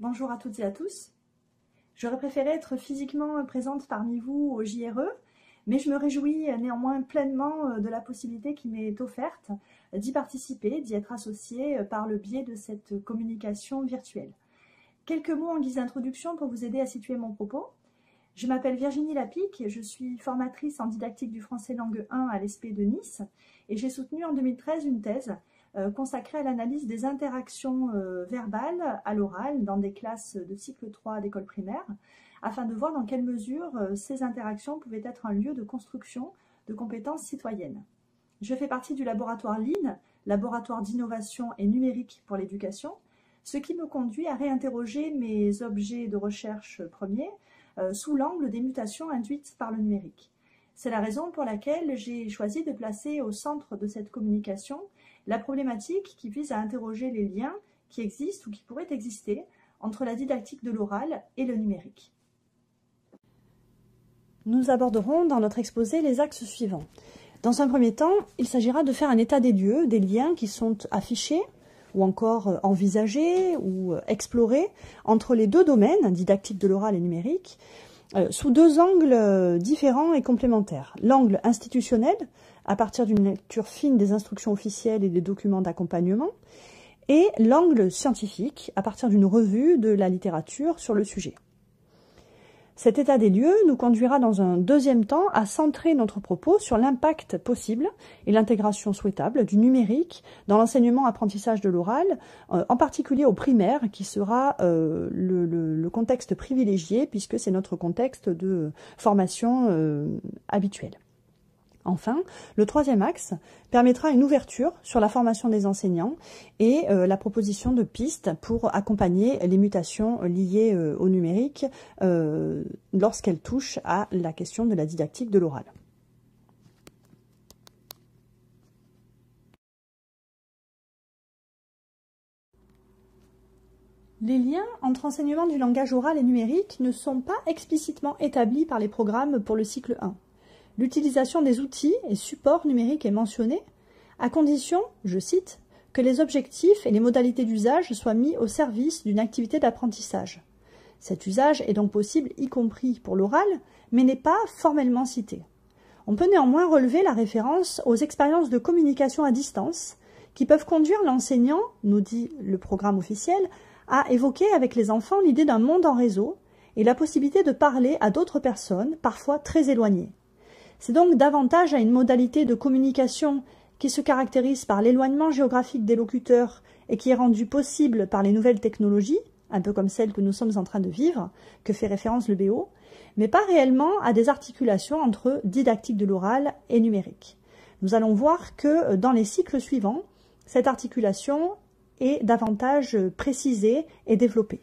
Bonjour à toutes et à tous. J'aurais préféré être physiquement présente parmi vous au JRE, mais je me réjouis néanmoins pleinement de la possibilité qui m'est offerte d'y participer, d'y être associée par le biais de cette communication virtuelle. Quelques mots en guise d'introduction pour vous aider à situer mon propos. Je m'appelle Virginie Lapic, je suis formatrice en didactique du français langue 1 à l'ESP de Nice et j'ai soutenu en 2013 une thèse consacrée à l'analyse des interactions verbales à l'oral dans des classes de cycle 3 d'école primaire, afin de voir dans quelle mesure ces interactions pouvaient être un lieu de construction de compétences citoyennes. Je fais partie du laboratoire LIN, laboratoire d'innovation et numérique pour l'éducation, ce qui me conduit à réinterroger mes objets de recherche premiers sous l'angle des mutations induites par le numérique. C'est la raison pour laquelle j'ai choisi de placer au centre de cette communication la problématique qui vise à interroger les liens qui existent ou qui pourraient exister entre la didactique de l'oral et le numérique. Nous aborderons dans notre exposé les axes suivants. Dans un premier temps, il s'agira de faire un état des lieux, des liens qui sont affichés ou encore envisagés ou explorés entre les deux domaines, didactique de l'oral et numérique, sous deux angles différents et complémentaires. L'angle institutionnel, à partir d'une lecture fine des instructions officielles et des documents d'accompagnement, et l'angle scientifique, à partir d'une revue de la littérature sur le sujet. Cet état des lieux nous conduira dans un deuxième temps à centrer notre propos sur l'impact possible et l'intégration souhaitable du numérique dans l'enseignement-apprentissage de l'oral, en particulier au primaire, qui sera le contexte privilégié puisque c'est notre contexte de formation habituel. Enfin, le troisième axe permettra une ouverture sur la formation des enseignants et la proposition de pistes pour accompagner les mutations liées au numérique lorsqu'elles touchent à la question de la didactique de l'oral. Les liens entre enseignement du langage oral et numérique ne sont pas explicitement établis par les programmes pour le cycle 1. L'utilisation des outils et supports numériques est mentionnée, à condition, je cite, que les objectifs et les modalités d'usage soient mis au service d'une activité d'apprentissage. Cet usage est donc possible y compris pour l'oral, mais n'est pas formellement cité. On peut néanmoins relever la référence aux expériences de communication à distance qui peuvent conduire l'enseignant, nous dit le programme officiel, à évoquer avec les enfants l'idée d'un monde en réseau et la possibilité de parler à d'autres personnes, parfois très éloignées. C'est donc davantage à une modalité de communication qui se caractérise par l'éloignement géographique des locuteurs et qui est rendue possible par les nouvelles technologies, un peu comme celle que nous sommes en train de vivre, que fait référence le BO, mais pas réellement à des articulations entre didactique de l'oral et numérique. Nous allons voir que dans les cycles suivants, cette articulation est davantage précisée et développée.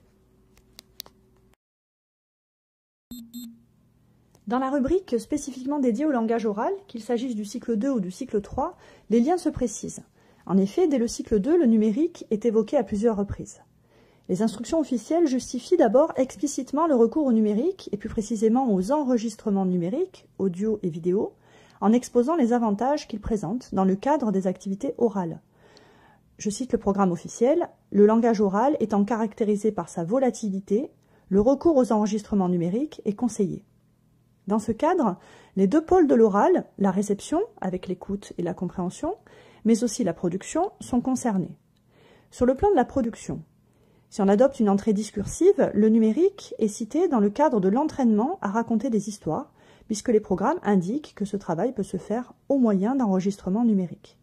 Dans la rubrique spécifiquement dédiée au langage oral, qu'il s'agisse du cycle 2 ou du cycle 3, les liens se précisent. En effet, dès le cycle 2, le numérique est évoqué à plusieurs reprises. Les instructions officielles justifient d'abord explicitement le recours au numérique, et plus précisément aux enregistrements numériques, audio et vidéo, en exposant les avantages qu'ils présentent dans le cadre des activités orales. Je cite le programme officiel, « Le langage oral étant caractérisé par sa volatilité, le recours aux enregistrements numériques est conseillé. » Dans ce cadre, les deux pôles de l'oral, la réception, avec l'écoute et la compréhension, mais aussi la production, sont concernés. Sur le plan de la production, si on adopte une entrée discursive, le numérique est cité dans le cadre de l'entraînement à raconter des histoires, puisque les programmes indiquent que ce travail peut se faire au moyen d'enregistrements numériques.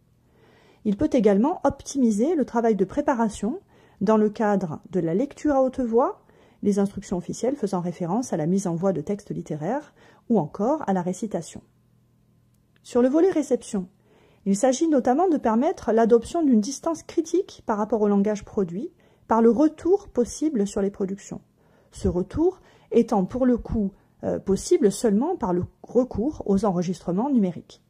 Il peut également optimiser le travail de préparation dans le cadre de la lecture à haute voix, les instructions officielles faisant référence à la mise en voix de textes littéraires ou encore à la récitation. Sur le volet réception, il s'agit notamment de permettre l'adoption d'une distance critique par rapport au langage produit par le retour possible sur les productions. Ce retour étant pour le coup possible seulement par le recours aux enregistrements numériques.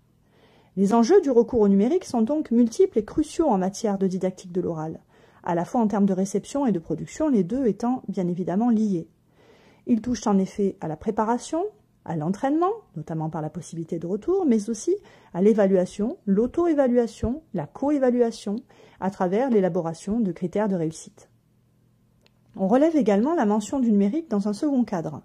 Les enjeux du recours au numérique sont donc multiples et cruciaux en matière de didactique de l'oral, à la fois en termes de réception et de production, les deux étant bien évidemment liés. Ils touchent en effet à la préparation, à l'entraînement, notamment par la possibilité de retour, mais aussi à l'évaluation, l'auto-évaluation, la co-évaluation, à travers l'élaboration de critères de réussite. On relève également la mention du numérique dans un second cadre.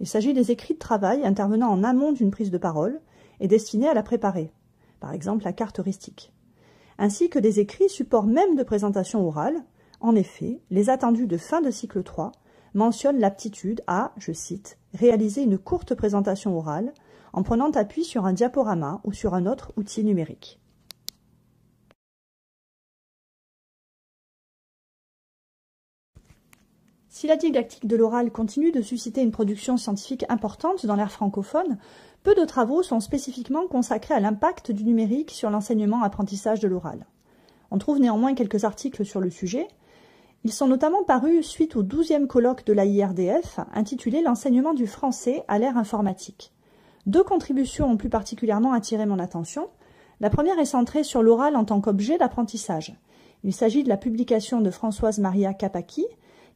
Il s'agit des écrits de travail intervenant en amont d'une prise de parole et destinés à la préparer, par exemple la carte heuristique, ainsi que des écrits support même de présentation orale. En effet, les attendus de fin de cycle 3 mentionnent l'aptitude à, je cite, « réaliser une courte présentation orale en prenant appui sur un diaporama ou sur un autre outil numérique ». Si la didactique de l'oral continue de susciter une production scientifique importante dans l'ère francophone, peu de travaux sont spécifiquement consacrés à l'impact du numérique sur l'enseignement-apprentissage de l'oral. On trouve néanmoins quelques articles sur le sujet. Ils sont notamment parus suite au 12e colloque de l'AIRDF intitulé « L'enseignement du français à l'ère informatique ». Deux contributions ont plus particulièrement attiré mon attention. La première est centrée sur l'oral en tant qu'objet d'apprentissage. Il s'agit de la publication de Françoise Maria Capacchi,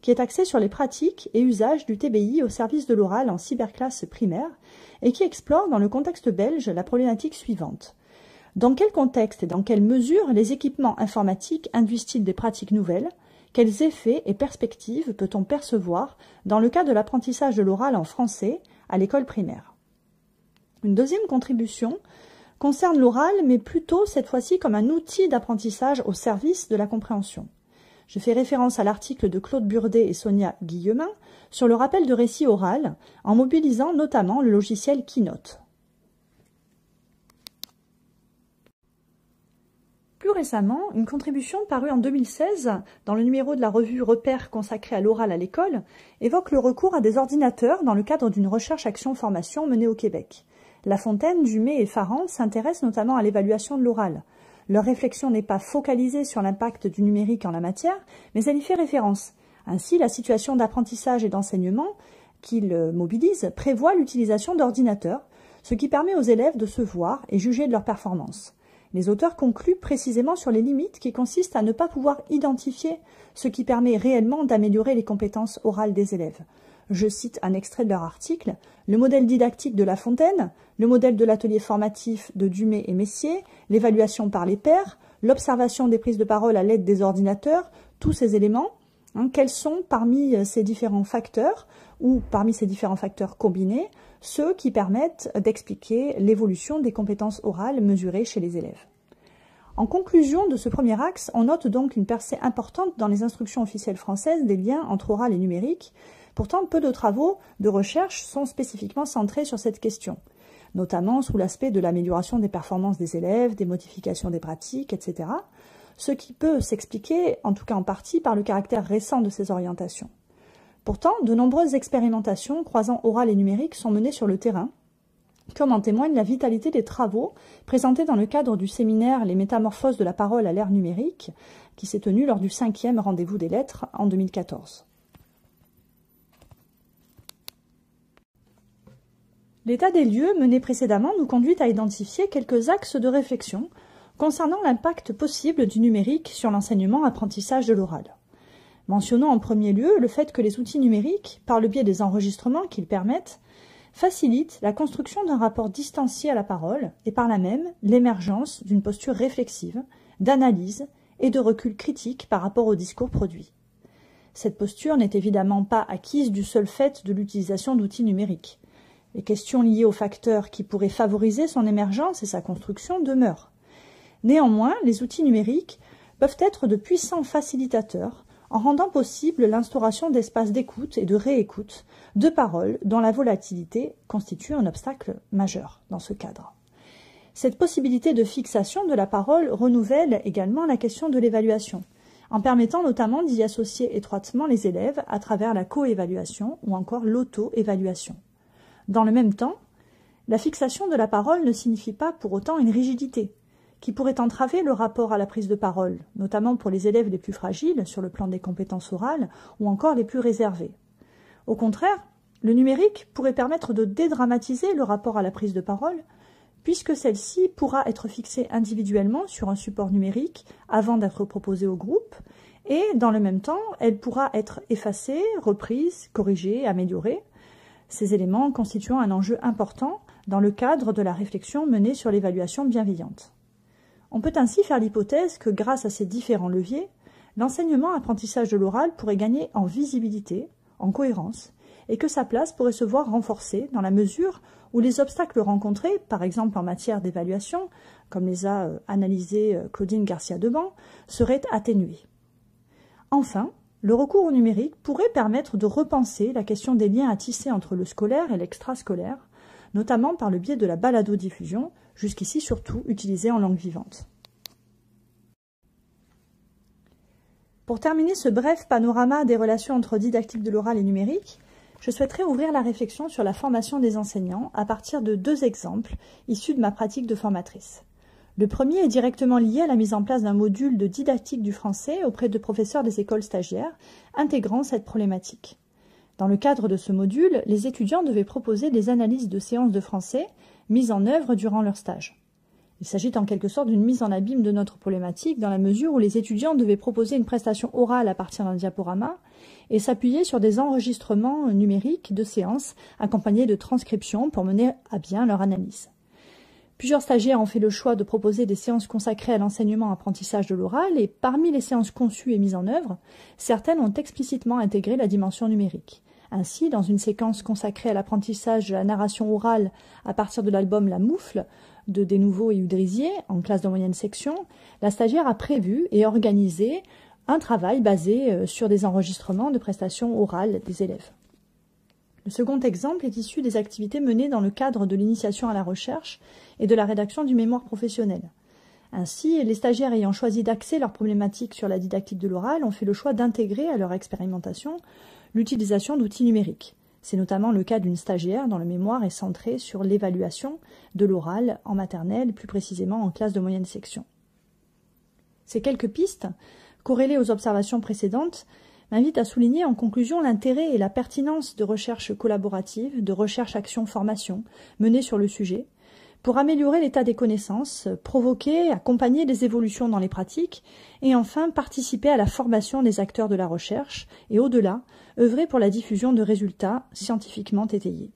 qui est axée sur les pratiques et usages du TBI au service de l'oral en cyberclasse primaire et qui explore dans le contexte belge la problématique suivante. Dans quel contexte et dans quelle mesure les équipements informatiques induisent-ils des pratiques nouvelles? Quels effets et perspectives peut-on percevoir dans le cas de l'apprentissage de l'oral en français à l'école primaire? Une deuxième contribution concerne l'oral, mais plutôt cette fois-ci comme un outil d'apprentissage au service de la compréhension. Je fais référence à l'article de Claude Burdet et Sonia Guillemin sur le rappel de récit oral, en mobilisant notamment le logiciel Keynote. Plus récemment, une contribution parue en 2016 dans le numéro de la revue Repères consacré à l'oral à l'école évoque le recours à des ordinateurs dans le cadre d'une recherche-action-formation menée au Québec. Lafontaine, Jumet et Farrand s'intéressent notamment à l'évaluation de l'oral. Leur réflexion n'est pas focalisée sur l'impact du numérique en la matière, mais elle y fait référence. Ainsi, la situation d'apprentissage et d'enseignement qu'ils mobilisent prévoit l'utilisation d'ordinateurs, ce qui permet aux élèves de se voir et juger de leur performance. Les auteurs concluent précisément sur les limites qui consistent à ne pas pouvoir identifier ce qui permet réellement d'améliorer les compétences orales des élèves. Je cite un extrait de leur article, « Le modèle didactique de Lafontaine, le modèle de l'atelier formatif de Dumay et Messier, l'évaluation par les pairs, l'observation des prises de parole à l'aide des ordinateurs, tous ces éléments, quels sont parmi ces différents facteurs ou parmi ces différents facteurs combinés ceux qui permettent d'expliquer l'évolution des compétences orales mesurées chez les élèves. » En conclusion de ce premier axe, on note donc une percée importante dans les instructions officielles françaises des liens entre oral et numérique. Pourtant, peu de travaux de recherche sont spécifiquement centrés sur cette question, notamment sous l'aspect de l'amélioration des performances des élèves, des modifications des pratiques, etc., ce qui peut s'expliquer, en tout cas en partie, par le caractère récent de ces orientations. Pourtant, de nombreuses expérimentations croisant oral et numérique sont menées sur le terrain, comme en témoigne la vitalité des travaux présentés dans le cadre du séminaire « Les métamorphoses de la parole à l'ère numérique » qui s'est tenu lors du 5e rendez-vous des lettres en 2014. L'état des lieux mené précédemment nous conduit à identifier quelques axes de réflexion concernant l'impact possible du numérique sur l'enseignement-apprentissage de l'oral. Mentionnons en premier lieu le fait que les outils numériques, par le biais des enregistrements qu'ils permettent, facilitent la construction d'un rapport distancié à la parole et par là même l'émergence d'une posture réflexive, d'analyse et de recul critique par rapport au discours produit. Cette posture n'est évidemment pas acquise du seul fait de l'utilisation d'outils numériques. Les questions liées aux facteurs qui pourraient favoriser son émergence et sa construction demeurent. Néanmoins, les outils numériques peuvent être de puissants facilitateurs en rendant possible l'instauration d'espaces d'écoute et de réécoute de paroles dont la volatilité constitue un obstacle majeur dans ce cadre. Cette possibilité de fixation de la parole renouvelle également la question de l'évaluation, en permettant notamment d'y associer étroitement les élèves à travers la co-évaluation ou encore l'auto-évaluation. Dans le même temps, la fixation de la parole ne signifie pas pour autant une rigidité, qui pourrait entraver le rapport à la prise de parole, notamment pour les élèves les plus fragiles sur le plan des compétences orales ou encore les plus réservés. Au contraire, le numérique pourrait permettre de dédramatiser le rapport à la prise de parole, puisque celle-ci pourra être fixée individuellement sur un support numérique avant d'être proposée au groupe, et dans le même temps, elle pourra être effacée, reprise, corrigée, améliorée, ces éléments constituant un enjeu important dans le cadre de la réflexion menée sur l'évaluation bienveillante. On peut ainsi faire l'hypothèse que grâce à ces différents leviers, l'enseignement-apprentissage de l'oral pourrait gagner en visibilité, en cohérence, et que sa place pourrait se voir renforcée dans la mesure où les obstacles rencontrés, par exemple en matière d'évaluation, comme les a analysés Claudine Garcia-Deban, seraient atténués. Enfin, le recours au numérique pourrait permettre de repenser la question des liens à tisser entre le scolaire et l'extrascolaire, notamment par le biais de la balado-diffusion, jusqu'ici surtout utilisée en langue vivante. Pour terminer ce bref panorama des relations entre didactique de l'oral et numérique, je souhaiterais ouvrir la réflexion sur la formation des enseignants à partir de 2 exemples issus de ma pratique de formatrice. Le premier est directement lié à la mise en place d'un module de didactique du français auprès de professeurs des écoles stagiaires, intégrant cette problématique. Dans le cadre de ce module, les étudiants devaient proposer des analyses de séances de français mises en œuvre durant leur stage. Il s'agit en quelque sorte d'une mise en abîme de notre problématique dans la mesure où les étudiants devaient proposer une prestation orale à partir d'un diaporama et s'appuyer sur des enregistrements numériques de séances accompagnés de transcriptions pour mener à bien leur analyse. Plusieurs stagiaires ont fait le choix de proposer des séances consacrées à l'enseignement-apprentissage de l'oral et parmi les séances conçues et mises en œuvre, certaines ont explicitement intégré la dimension numérique. Ainsi, dans une séquence consacrée à l'apprentissage de la narration orale à partir de l'album La Moufle de Desnouveaux et Udrisier, en classe de moyenne section, la stagiaire a prévu et organisé un travail basé sur des enregistrements de prestations orales des élèves. Le second exemple est issu des activités menées dans le cadre de l'initiation à la recherche et de la rédaction du mémoire professionnel. Ainsi, les stagiaires ayant choisi d'axer leurs problématiques sur la didactique de l'oral ont fait le choix d'intégrer à leur expérimentation l'utilisation d'outils numériques. C'est notamment le cas d'une stagiaire dont le mémoire est centré sur l'évaluation de l'oral en maternelle, plus précisément en classe de moyenne section. Ces quelques pistes, corrélées aux observations précédentes, m'invitent à souligner en conclusion l'intérêt et la pertinence de recherches collaboratives, de recherche-action-formation menées sur le sujet, pour améliorer l'état des connaissances, provoquer, accompagner des évolutions dans les pratiques et enfin participer à la formation des acteurs de la recherche et au-delà, œuvrer pour la diffusion de résultats scientifiquement étayés.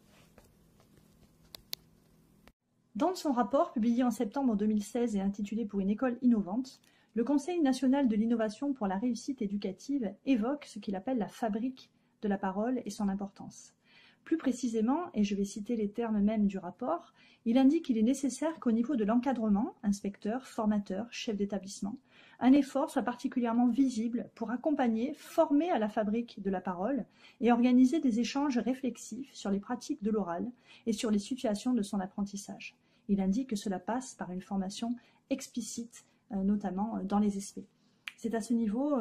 Dans son rapport publié en septembre 2016 et intitulé « Pour une école innovante », le Conseil national de l'innovation pour la réussite éducative évoque ce qu'il appelle la fabrique de la parole et son importance. Plus précisément, et je vais citer les termes mêmes du rapport, il indique qu'il est nécessaire qu'au niveau de l'encadrement, inspecteur, formateur, chef d'établissement, un effort soit particulièrement visible pour accompagner, former à la fabrique de la parole et organiser des échanges réflexifs sur les pratiques de l'oral et sur les situations de son apprentissage. Il indique que cela passe par une formation explicite, notamment dans les SP. C'est à ce niveau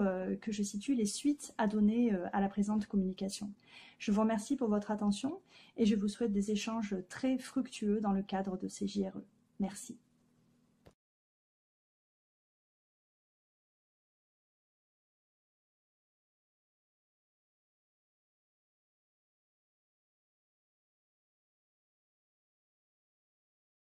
que je situe les suites à donner à la présente communication. Je vous remercie pour votre attention et je vous souhaite des échanges très fructueux dans le cadre de ces JRE. Merci.